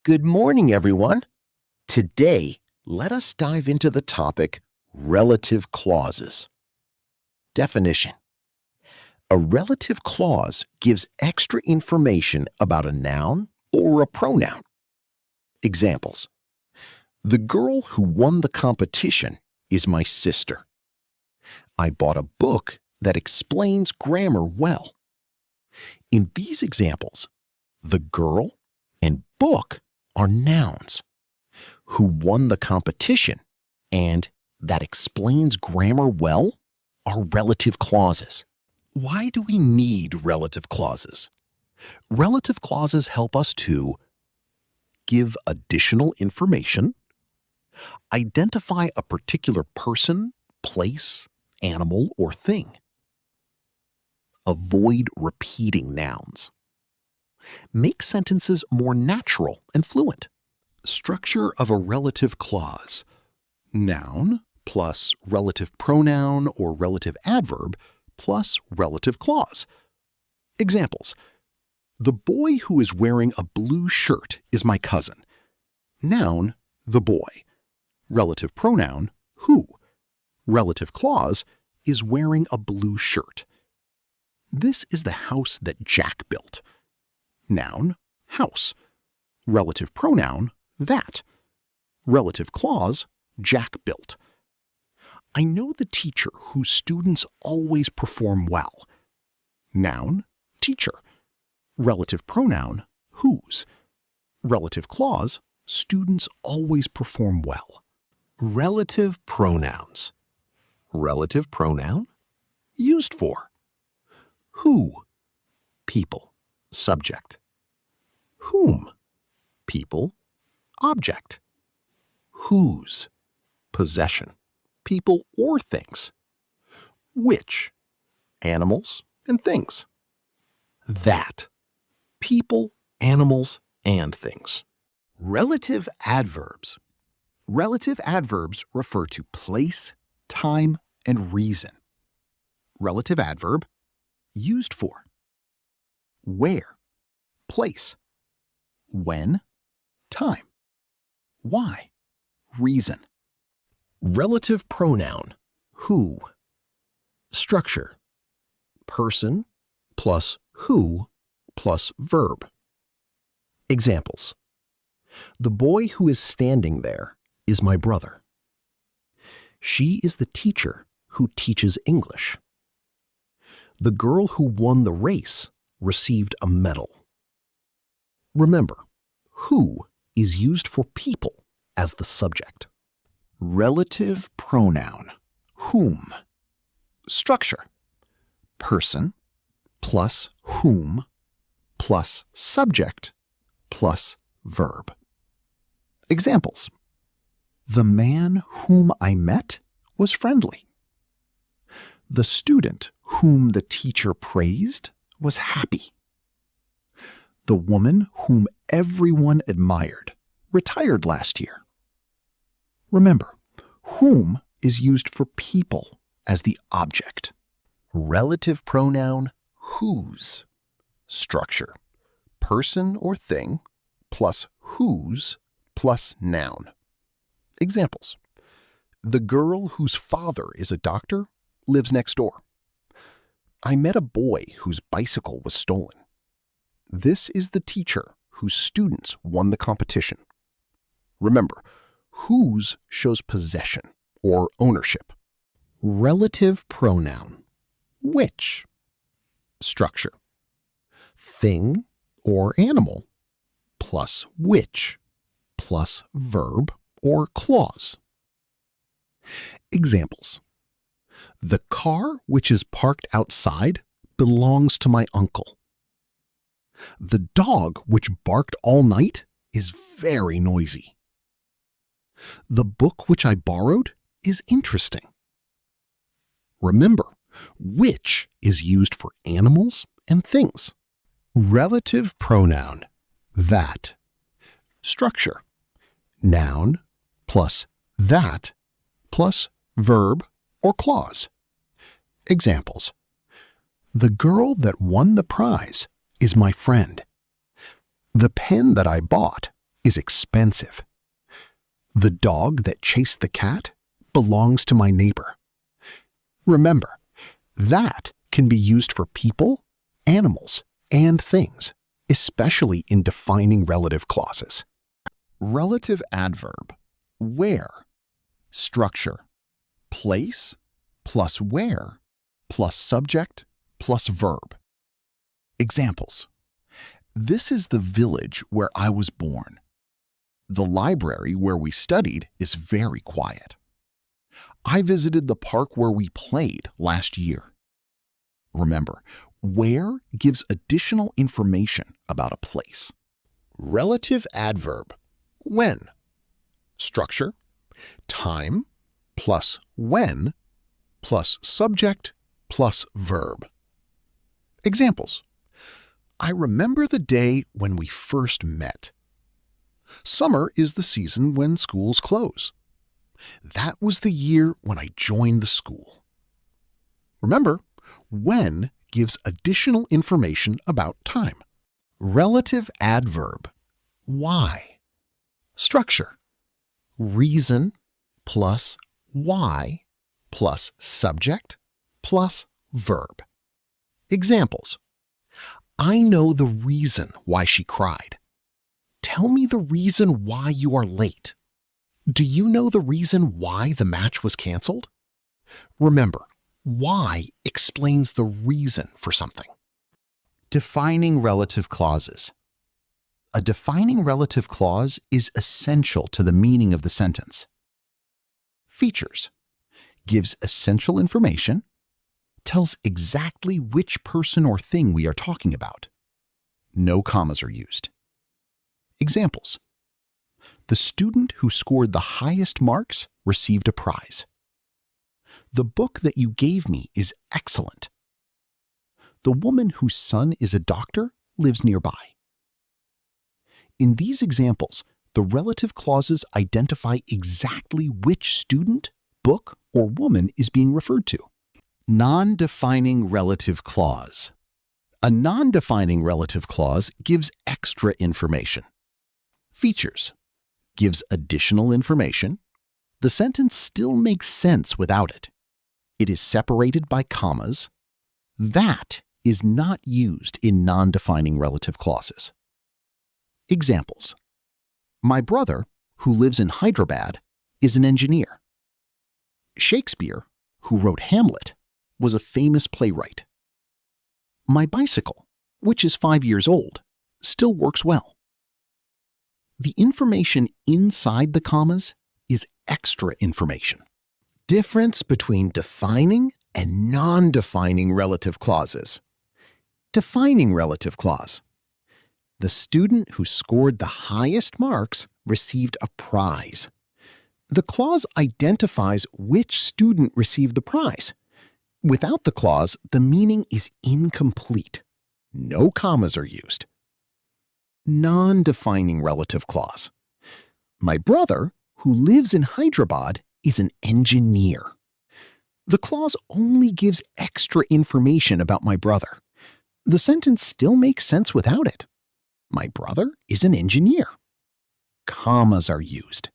Good morning, everyone. Today, let us dive into the topic relative clauses. Definition: a relative clause gives extra information about a noun or a pronoun. Examples: the girl who won the competition is my sister. I bought a book that explains grammar well. In these examples, the girl and book are nouns. Who won the competition and that explains grammar well are relative clauses. Why do we need relative clauses? Relative clauses help us to give additional information, identify a particular person, place, animal, or thing, avoid repeating nouns, make sentences more natural and fluent. Structure of a relative clause: noun plus relative pronoun or relative adverb plus relative clause. Examples: the boy who is wearing a blue shirt is my cousin. Noun, the boy. Relative pronoun, who. Relative clause is wearing a blue shirt. This is the house that Jack built. Noun, house. Relative pronoun, that. Relative clause, Jack built. I know the teacher whose students always perform well. Noun, teacher. Relative pronoun, whose. Relative clause, students always perform well. Relative pronouns. Relative pronoun, used for. Who, people, subject. Whom, people, object. Whose, possession, people or things. Which, animals and things. That, people, animals, and things. Relative adverbs. Relative adverbs refer to place, time, and reason. Relative adverb, used for. Where, place. When, time. Why, reason. Relative pronoun, who. Structure: person plus who plus verb. Examples: the boy who is standing there is my brother. She is the teacher who teaches English. The girl who won the race received a medal. Remember, who is used for people as the subject. Relative pronoun, whom. Structure: person plus whom plus subject plus verb. Examples: the man whom I met was friendly. The student whom the teacher praised was happy. The woman whom everyone admired retired last year. Remember, whom is used for people as the object. Relative pronoun, whose. Structure: person or thing plus whose plus noun. Examples: the girl whose father is a doctor lives next door. I met a boy whose bicycle was stolen. This is the teacher whose students won the competition. Remember, whose shows possession or ownership. Relative pronoun, which. Structure: thing or animal plus which plus verb or clause. Examples: the car which is parked outside belongs to my uncle. The dog which barked all night is very noisy. The book which I borrowed is interesting. Remember, which is used for animals and things. Relative pronoun, that. Structure: noun plus that plus verb or clause. Examples: the girl that won the prize is my friend. The pen that I bought is expensive. The dog that chased the cat belongs to my neighbor. Remember, that can be used for people, animals, and things, especially in defining relative clauses. Relative adverb. Where. Structure. Place plus where plus subject plus verb. Examples. This is the village where I was born. The library where we studied is very quiet. I visited the park where we played last year. Remember, where gives additional information about a place. Relative adverb. When. Structure. Time plus when plus subject plus verb. Examples. I remember the day when we first met. Summer is the season when schools close. That was the year when I joined the school. Remember, when gives additional information about time. Relative adverb. Why. Structure. Reason plus why plus subject plus verb. Examples. I know the reason why she cried. Tell me the reason why you are late. Do you know the reason why the match was canceled? Remember, why explains the reason for something. Defining relative clauses. A defining relative clause is essential to the meaning of the sentence. Features. Gives essential information. Tells exactly which person or thing we are talking about. No commas are used. Examples. The student who scored the highest marks received a prize. The book that you gave me is excellent. The woman whose son is a doctor lives nearby. In these examples, the relative clauses identify exactly which student, book, or woman is being referred to. Non-defining relative clause. A non-defining relative clause gives extra information. Features. Gives additional information. The sentence still makes sense without it. It is separated by commas. That is not used in non-defining relative clauses. Examples. My brother, who lives in Hyderabad, is an engineer. Shakespeare, who wrote Hamlet, was a famous playwright. My bicycle, which is 5 years old, still works well. The information inside the commas is extra information. Difference between defining and non-defining relative clauses. Defining relative clause. The student who scored the highest marks received a prize. The clause identifies which student received the prize. Without the clause, the meaning is incomplete. No commas are used. Non-defining relative clause. My brother, who lives in Hyderabad, is an engineer. The clause only gives extra information about my brother. The sentence still makes sense without it. My brother is an engineer. Commas are used.